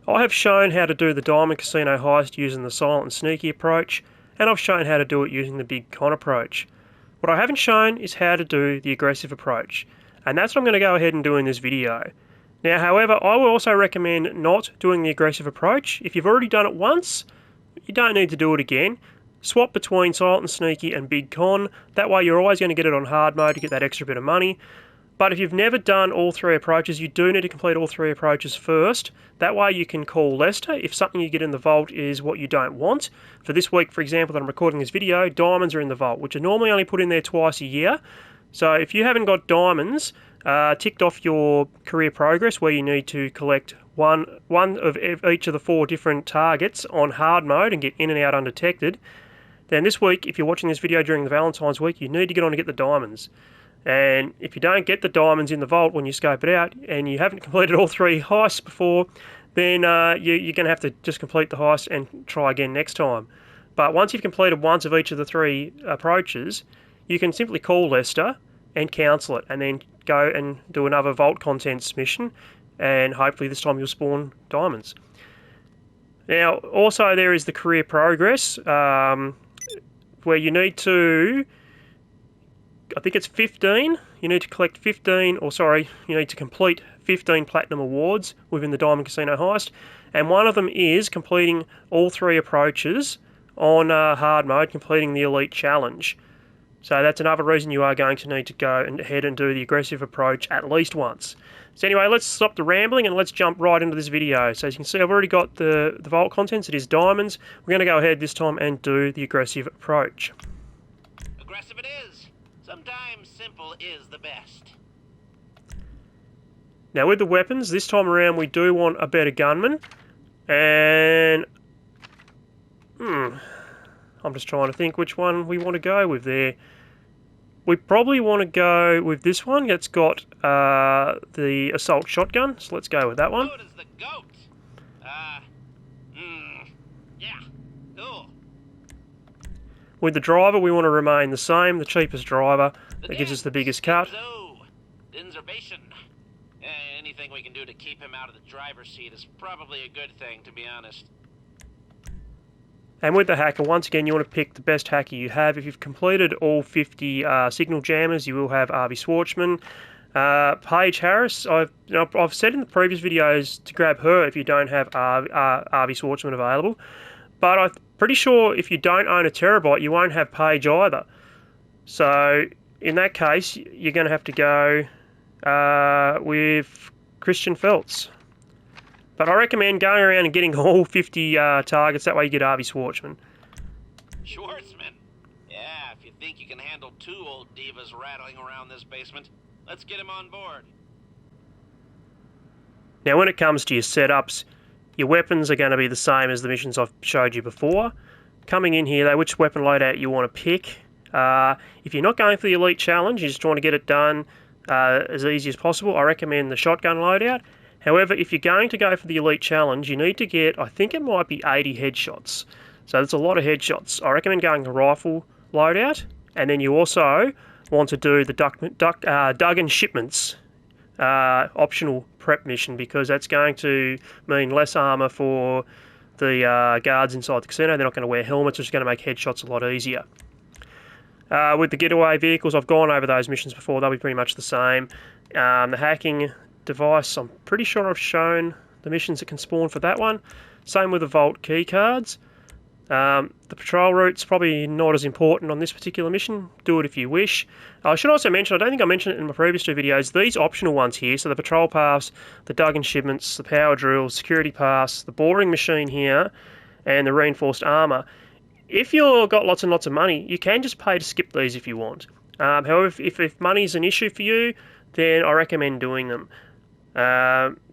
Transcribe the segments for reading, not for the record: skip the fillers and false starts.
I have shown how to do the Diamond Casino Heist using the silent and sneaky approach, and I've shown how to do it using the big con approach. What I haven't shown is how to do the aggressive approach, and that's what I'm going to go ahead and do in this video. Now, however, I will also recommend not doing the aggressive approach. If you've already done it once, you don't need to do it again. Swap between silent and sneaky and big con. That way you're always going to get it on hard mode to get that extra bit of money. But if you've never done all three approaches, you do need to complete all three approaches first. That way you can call Lester if something you get in the vault is what you don't want. For this week, for example, that I'm recording this video, diamonds are in the vault, which are normally only put in there twice a year. So if you haven't got diamonds ticked off your career progress, where you need to collect one of each of the 4 different targets on hard mode and get in and out undetected, then this week, if you're watching this video during the Valentine's week, you need to get on to get the diamonds. And if you don't get the diamonds in the vault when you scope it out, and you haven't completed all 3 heists before, then you're going to have to just complete the heist and try again next time. But once you've completed once of each of the 3 approaches, you can simply call Lester and cancel it, and then go and do another vault contents mission, and hopefully this time you'll spawn diamonds. Now, also there is the career progress, where you need to, I think it's 15, you need to collect 15, or sorry, you need to complete 15 platinum awards within the Diamond Casino Heist, and one of them is completing all 3 approaches on hard mode, completing the Elite Challenge. So that's another reason you are going to need to go ahead and do the aggressive approach at least once. So anyway, let's stop the rambling and let's jump right into this video. So as you can see, I've already got the vault contents. It is diamonds. We're going to go ahead this time and do the aggressive approach. Aggressive it is. Sometimes simple is the best. Now with the weapons, this time around we do want a better gunman. And I'm just trying to think which one we want to go with there. We probably want to go with this one. It's got the assault shotgun, so let's go with that one. Good as the goat. Yeah, cool. With the driver, we want to remain the same, the cheapest driver. That gives us the biggest cut. Dinservation. Anything we can do to keep him out of the driver's seat is probably a good thing, to be honest. And with the hacker, once again, you want to pick the best hacker you have. If you've completed all 50 signal jammers, you will have RV Schwartzman. Paige Harris, I've said in the previous videos to grab her if you don't have RV Schwartzman available. But I'm pretty sure if you don't own a terabyte, you won't have Paige either. So in that case, you're going to have to go with Christian Feltz. But I recommend going around and getting all 50 targets, that way you get RV Schwartzman. Schwartzman? Yeah, if you think you can handle 2 old divas rattling around this basement, let's get him on board. Now when it comes to your setups, your weapons are going to be the same as the missions I've showed you before. Coming in here though, which weapon loadout you want to pick. If you're not going for the Elite Challenge, you just want to get it done as easy as possible, I recommend the shotgun loadout. However, if you're going to go for the Elite Challenge, you need to get, I think it might be 80 headshots. So that's a lot of headshots. I recommend going the rifle loadout, and then you also want to do the Duggan Shipments optional prep mission, because that's going to mean less armour for the guards inside the casino. They're not going to wear helmets, which is going to make headshots a lot easier. With the Getaway vehicles, I've gone over those missions before. They'll be pretty much the same. The hacking device, I'm pretty sure I've shown the missions that can spawn for that one. Same with the vault key cards. The patrol route's probably not as important on this particular mission. Do it if you wish. I should also mention, I don't think I mentioned it in my previous 2 videos, these optional ones here, so the patrol pass, the Duggan shipments, the power drill, security pass, the boring machine here, and the reinforced armour. If you've got lots and lots of money, you can just pay to skip these if you want. However, if money's an issue for you, then I recommend doing them.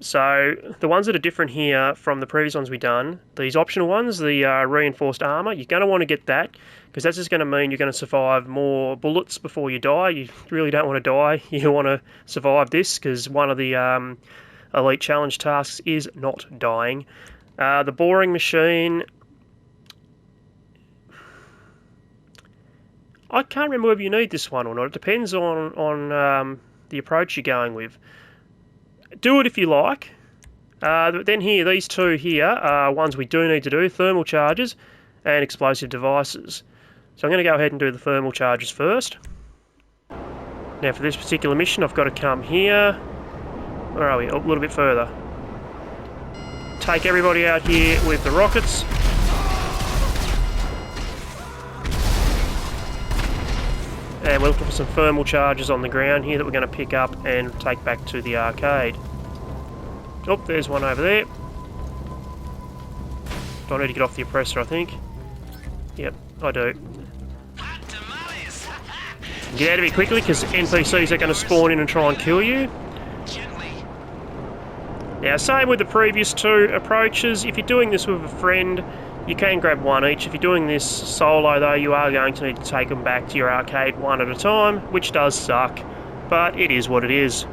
So the ones that are different here from the previous ones we've done, these optional ones, the reinforced armour, you're going to want to get that, because that's just going to mean you're going to survive more bullets before you die. You really don't want to die. You want to survive this, because one of the Elite Challenge tasks is not dying. The boring machine, I can't remember whether you need this one or not. It depends on the approach you're going with. Do it if you like. Then here, these two here are ones we do need to do, thermal charges and explosive devices. So I'm going to go ahead and do the thermal charges first. Now for this particular mission I've got to come here. Where are we? Oh, a little bit further. Take everybody out here with the rockets. And we're looking for some thermal charges on the ground here that we're going to pick up and take back to the arcade. Oh, there's one over there. Do I need to get off the oppressor, I think? Yep, I do. Get out of here quickly, because NPCs are going to spawn in and try and kill you. Now, same with the previous two approaches. If you're doing this with a friend, you can grab one each. If you're doing this solo, though, you are going to need to take them back to your arcade one at a time, which does suck, but it is what it is.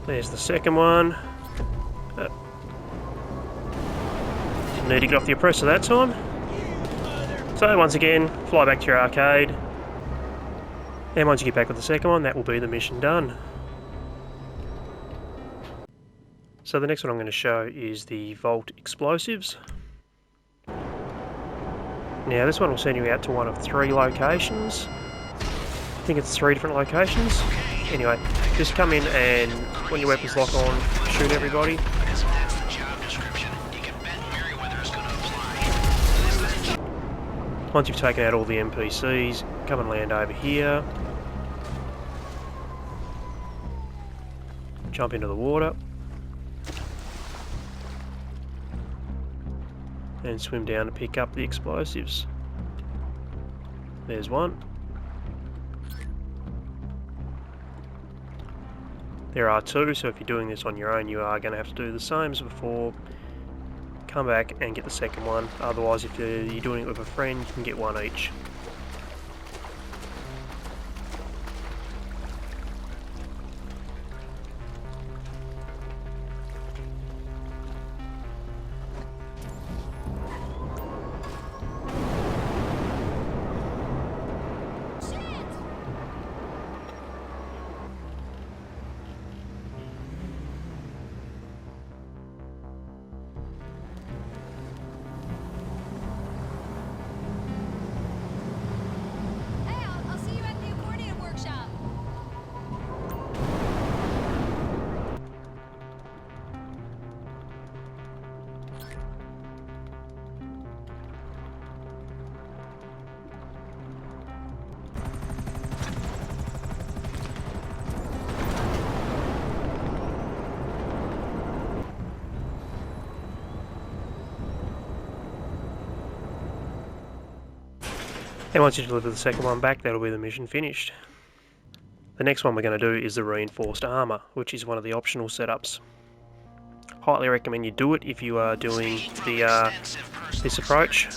There's the second one. Didn't need to get off the oppressor that time. So once again, fly back to your arcade. And once you get back with the second one, that will be the mission done. So the next one I'm going to show is the Vault explosives. Now this one will send you out to one of 3 locations. I think it's 3 different locations. Anyway, just come in and when your weapons lock on, shoot everybody. Once you've taken out all the NPCs, come and land over here. Jump into the water. And swim down to pick up the explosives. There's one. There are 2, so if you're doing this on your own, you are going to have to do the same as before. Come back and get the second one. Otherwise, if you're doing it with a friend, you can get one each. And once you deliver the second one back, that'll be the mission finished. The next one we're going to do is the reinforced armor, which is one of the optional setups. Highly recommend you do it if you are doing the this approach.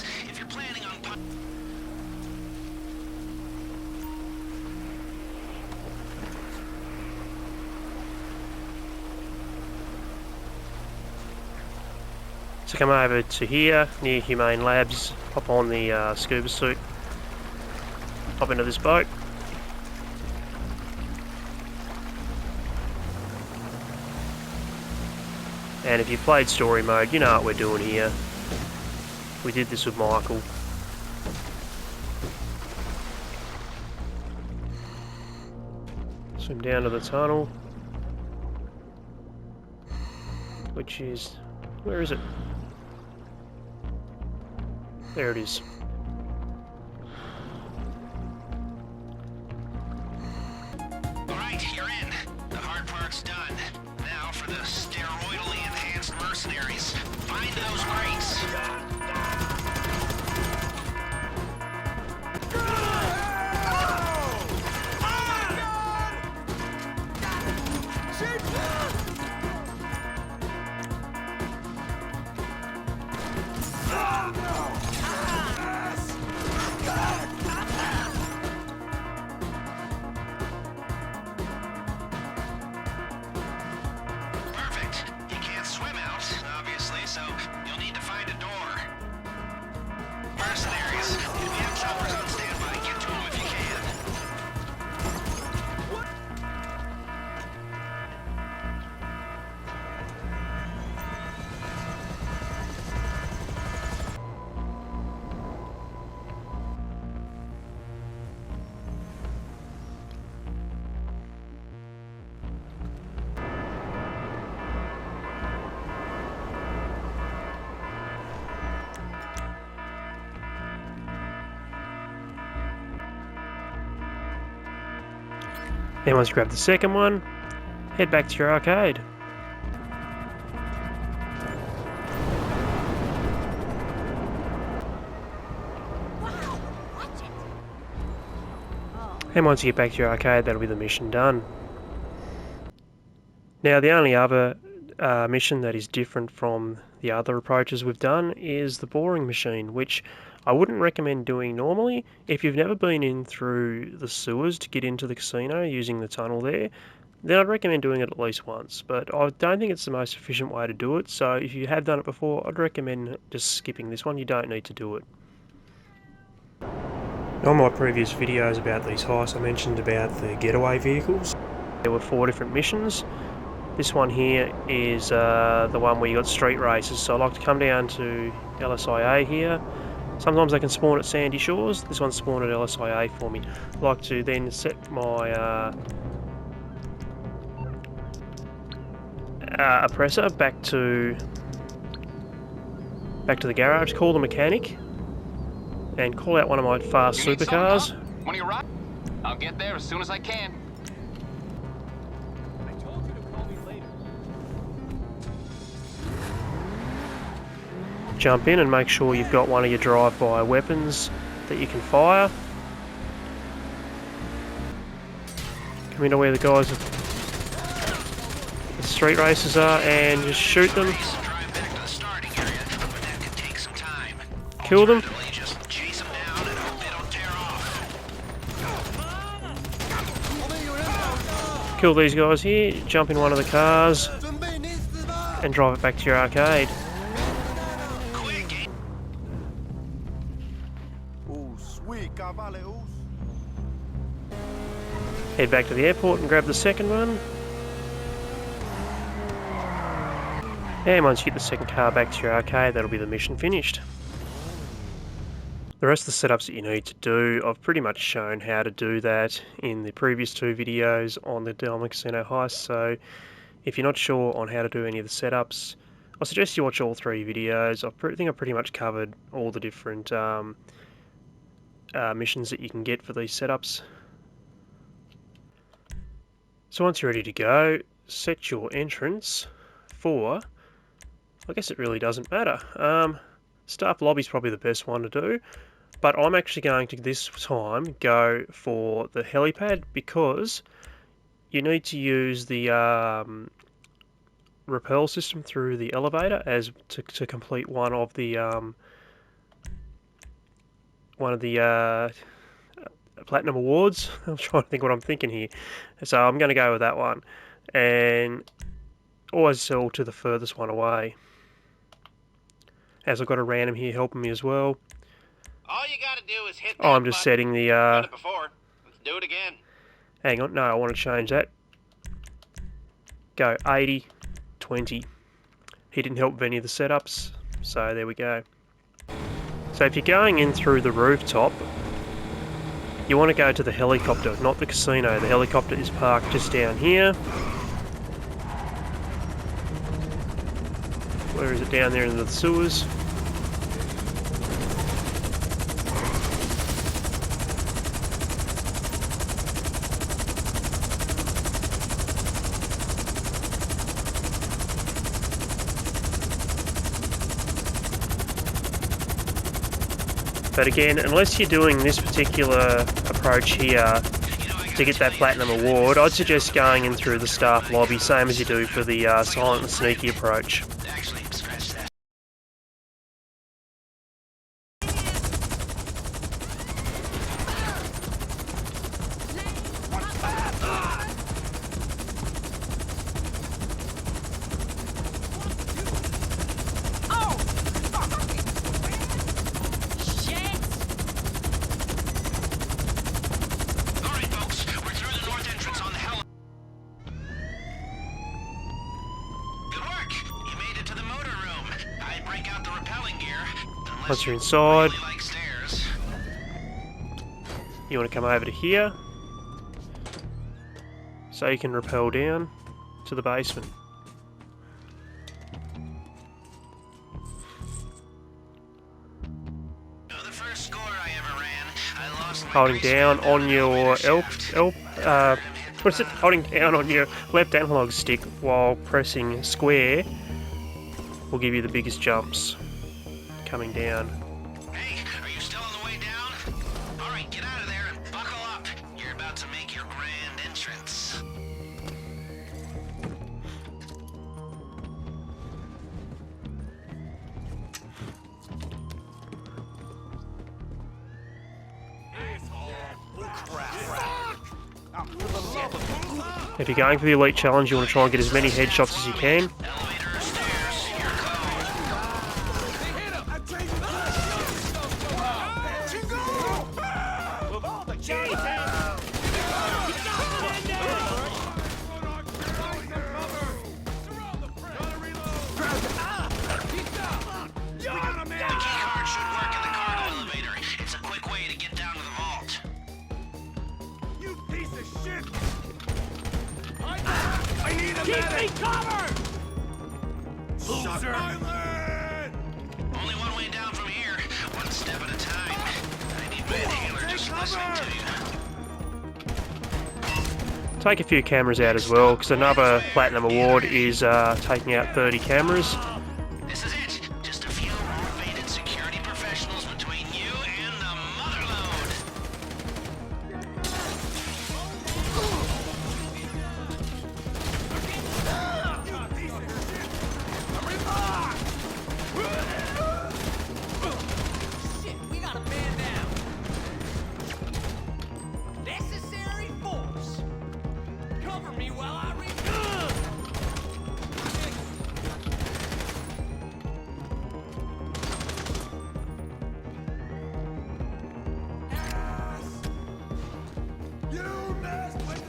So come over to here, near Humane Labs, hop on the scuba suit, hop into this boat. And if you've played story mode, you know what we're doing here. We did this with Michael. Swim down to the tunnel. Which is... where is it? There it is. Alright, you're in. The hard part's done. Now for the steroidally enhanced mercenaries. Find those crates. Then once you grab the second one, head back to your arcade. And once you get back to your arcade, that'll be the mission done. Now the only other mission that is different from the other approaches we've done is the boring machine, which I wouldn't recommend doing normally. If you've never been in through the sewers to get into the casino using the tunnel there, then I'd recommend doing it at least once, but I don't think it's the most efficient way to do it, so if you have done it before, I'd recommend just skipping this one. You don't need to do it. On my previous videos about these heists, I mentioned about the Getaway vehicles. There were 4 different missions. This one here is the one where you got street races, so I like to come down to LSIA here. Sometimes they can spawn at Sandy Shores. This one spawned at LSIA for me. I like to then set my oppressor back to the garage, call the mechanic, and call out one of my fast supercars. When you ride, I'll get there as soon as I can. I told you to call me later. Jump in and make sure you've got one of your drive-by weapons that you can fire. Come into where the guys are, the street racers are, and just shoot them. Kill them. Kill these guys here, jump in one of the cars, and drive it back to your arcade. Head back to the airport and grab the second one. And once you get the second car back to your arcade, that'll be the mission finished. The rest of the setups that you need to do, I've pretty much shown how to do that in the previous 2 videos on the Diamond Casino Heist, so if you're not sure on how to do any of the setups, I suggest you watch all 3 videos. I think I've pretty much covered all the different missions that you can get for these setups. So once you're ready to go, set your entrance for, I guess it really doesn't matter. Staff lobby's probably the best one to do, but I'm actually going to this time go for the helipad because you need to use the rappel system through the elevator as to complete one of the platinum awards. I'm trying to think what I'm thinking here, so I'm going to go with that one, and always sell to the furthest one away. As I've got a random here helping me as well. All you gotta do is hit that I'm just button. setting the Done it before. Let's do it again. hang on, no, I want to change that. Go 80, 20. He didn't help with any of the setups, so there we go. So if you're going in through the rooftop, you want to go to the helicopter, not the casino. The helicopter is parked just down here. Where is it? Down there in the sewers. But again, unless you're doing this particular approach here to get that platinum award, I'd suggest going in through the staff lobby, same as you do for the silent and sneaky approach. Once you're inside, you want to come over to here, so you can rappel down to the basement. First score I ever ran, I lost Holding down on your What is it? Holding down on your left analog stick while pressing square will give you the biggest jumps coming down. Hey, are you still on the way down? Alright, get out of there and buckle up. You're about to make your grand entrance. If you're going for the Elite Challenge, you want to try and get as many headshots as you can. Elevator, stairs, your call. The key card should work in the cargo elevator. It's a quick way to get down to the vault. You piece of shit! I need a medic! Keep me covered! Loser! Only one way down from here, one step at a time. I need my inhaler just listening to you. Take a few cameras out as well, because another Platinum Award is taking out 30 cameras. This is it. Just a few motivated security professionals between you and the motherload. Shit, we got a man down. Necessary force. Cover me while I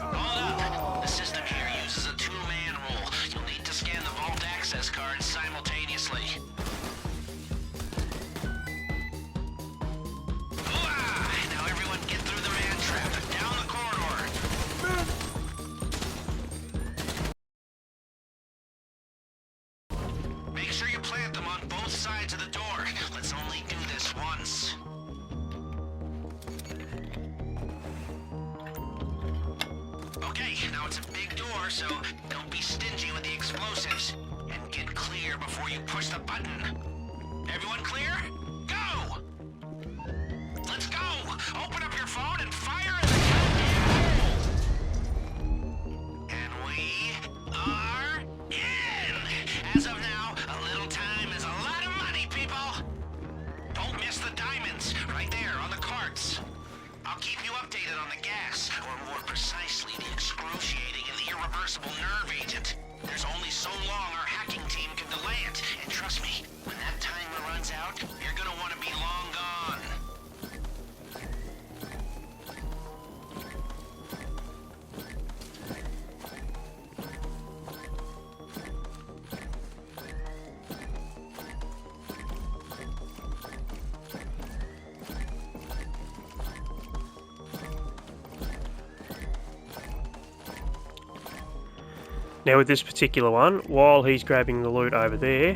Hold up. The system here uses a two-man rule. You'll need to scan the vault access cards simultaneously. Hooah! Now everyone get through the man trap and down the corridor. Make sure you plant them on both sides of the door. Let's only do this once. Okay, now it's a big door, so don't be stingy with the explosives. And get clear before you push the button. Everyone clear? Go! Let's go! Open up your phone and fire in the goddamn hole! And we are in! As of now, a little time is a lot of money, people! Don't miss the diamonds, right there on the carts. I'll keep you updated on the gas, or more precisely, the excruciating and irreversible nerve agent. There's only so long our hacking team can delay it, and trust me, when that timer runs out, you're gonna want to be long gone. Now with this particular one, while he's grabbing the loot over there,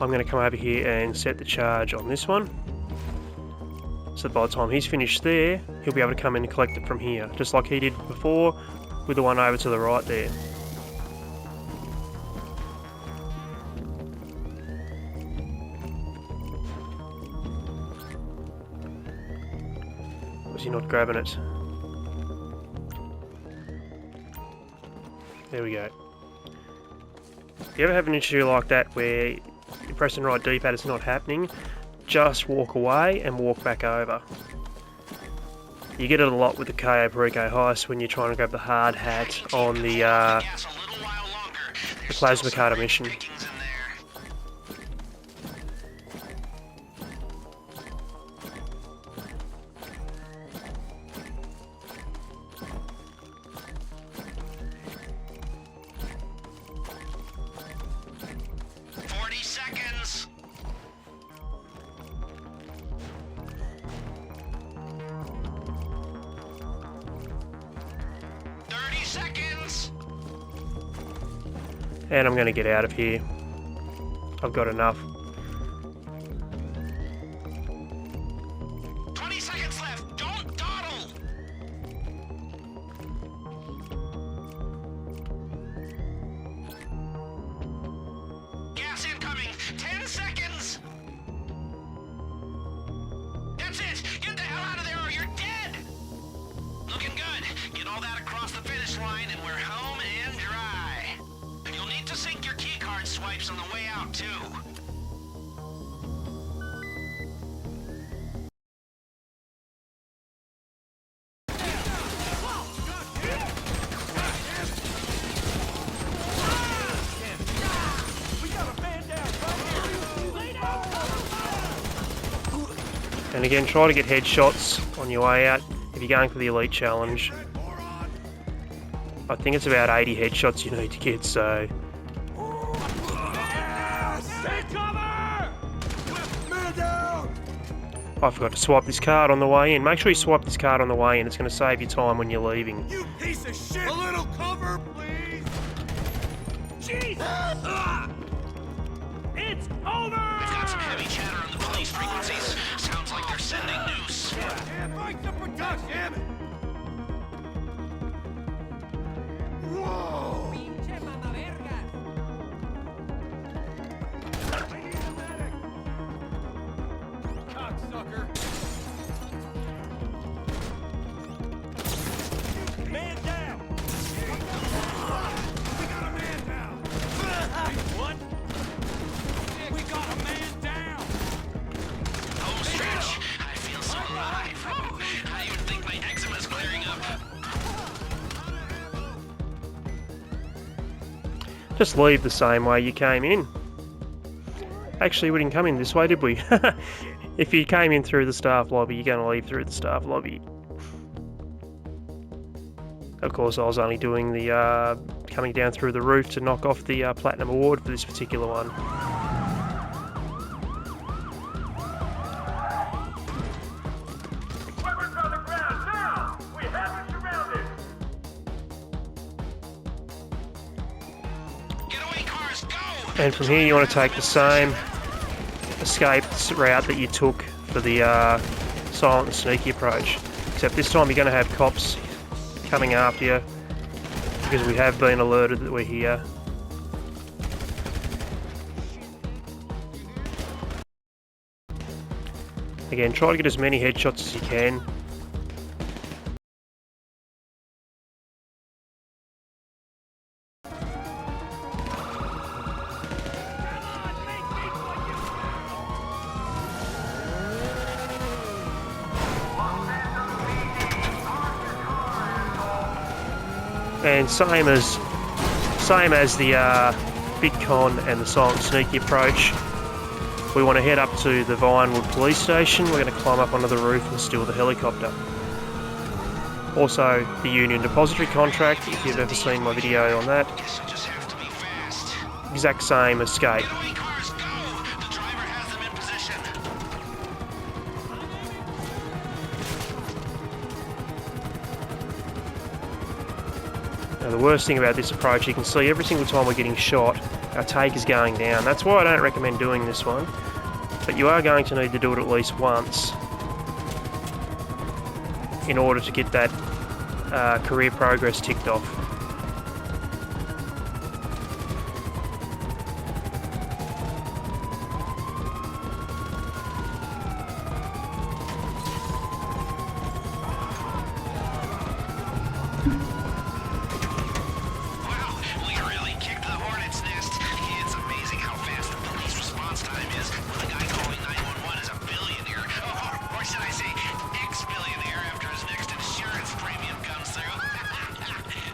I'm going to come over here and set the charge on this one. So by the time he's finished there, he'll be able to come in and collect it from here, just like he did before with the one over to the right there. Was he not grabbing it? There we go. If you ever have an issue like that where you're pressing right D-pad, it's not happening, just walk away and walk back over. You get it a lot with the KO Perico Heist when you're trying to grab the hard hat on the plasma cutter mission. Pickings in there. 40 seconds. And I'm going to get out of here. I've got enough. 20 seconds left. Don't dawdle. card swipes on the way out, too. And again, try to get headshots on your way out if you're going for the Elite Challenge. I think it's about 80 headshots you need to get, so... I forgot to swipe this card on the way in. Make sure you swipe this card on the way in. It's going to save you time when you're leaving. You piece of shit! A little cover, please! Jesus! It's over! We've got some heavy chatter on the police frequencies. Sounds like they're sending news. Yeah, break the production! Damn it! Whoa! Pinche mama verga! I need a medic! Cocksucker! Man down! We got a man down! What? We got a man down! Home stretch. I feel so alive. Oh, I even think my eczema's clearing up. Just leave the same way you came in. Actually, we didn't come in this way, did we? If you came in through the staff lobby, you're going to leave through the staff lobby. Of course, I was only doing the coming down through the roof to knock off the Platinum Award for this particular one. Weapons on the ground, now! We have you surrounded! Getaway cars, go! And from here, you want to take the same escape route that you took for the silent and sneaky approach. Except this time, you're going to have cops coming after you because we have been alerted that we're here. Again, try to get as many headshots as you can. And same as the Big Con and the silent sneaky approach, we want to head up to the Vinewood police station. We're going to climb up onto the roof and steal the helicopter. Also, the Union Depository contract, if you've ever seen my video on that. Guess I just have to be fast. Exact same escape. Getaway cars, go! The driver has them in position. Now, the worst thing about this approach, you can see every single time we're getting shot, our take is going down. That's why I don't recommend doing this one. But you are going to need to do it at least once in order to get that career progress ticked off. Wow, we really kicked the hornet's nest. It's amazing how fast the police response time is. The guy calling 911 is a billionaire. Or should I say, ex-billionaire after his next insurance premium comes through.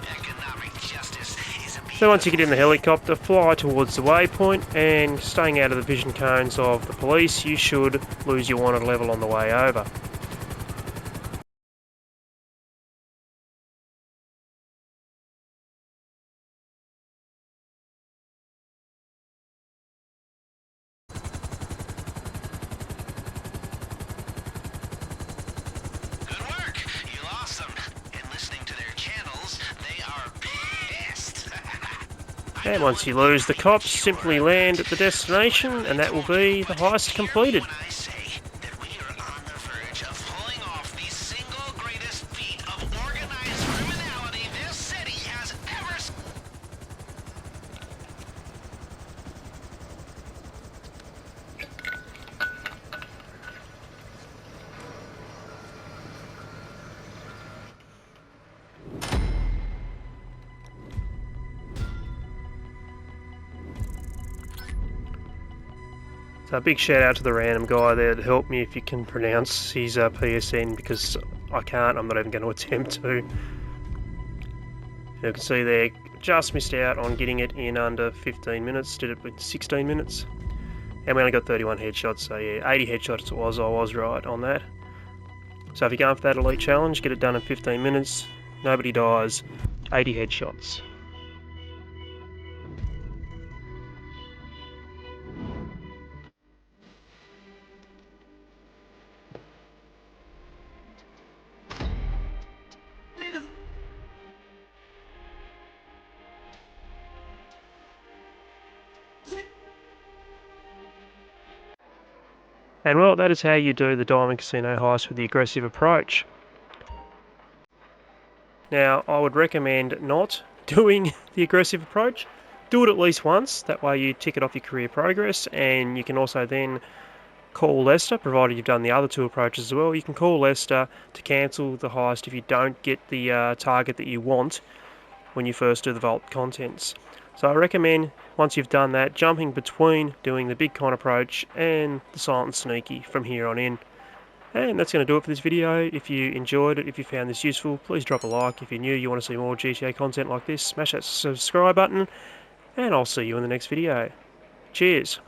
Economic justice is a So once you get in the helicopter, fly towards the waypoint, and staying out of the vision cones of the police, you should lose your wanted level on the way over. good work. You lost them. And listening to their channels, they are pissed. And once you lose the cops, simply land at the destination, and that will be the heist completed. When I say that we are on the verge of pulling off the single greatest feat of organized criminality this city has ever seen. So a big shout out to the random guy there that helped me, if you can pronounce his PSN, because I can't, I'm not even going to attempt to. You can see there, just missed out on getting it in under 15 minutes, did it in 16 minutes. And we only got 31 headshots, so yeah, 80 headshots it was, I was right on that. So if you're going for that elite challenge, get it done in 15 minutes, nobody dies, 80 headshots. And well, that is how you do the Diamond Casino Heist with the aggressive approach. Now, I would recommend not doing the aggressive approach. Do it at least once, that way you tick it off your career progress, and you can also then call Lester, provided you've done the other two approaches as well. You can call Lester to cancel the heist if you don't get the target that you want when you first do the vault contents. So I recommend, once you've done that, jumping between doing the big con approach and the silent and sneaky from here on in. And that's going to do it for this video. If you enjoyed it, if you found this useful, please drop a like. If you're new, you want to see more GTA content like this, smash that subscribe button, and I'll see you in the next video. Cheers.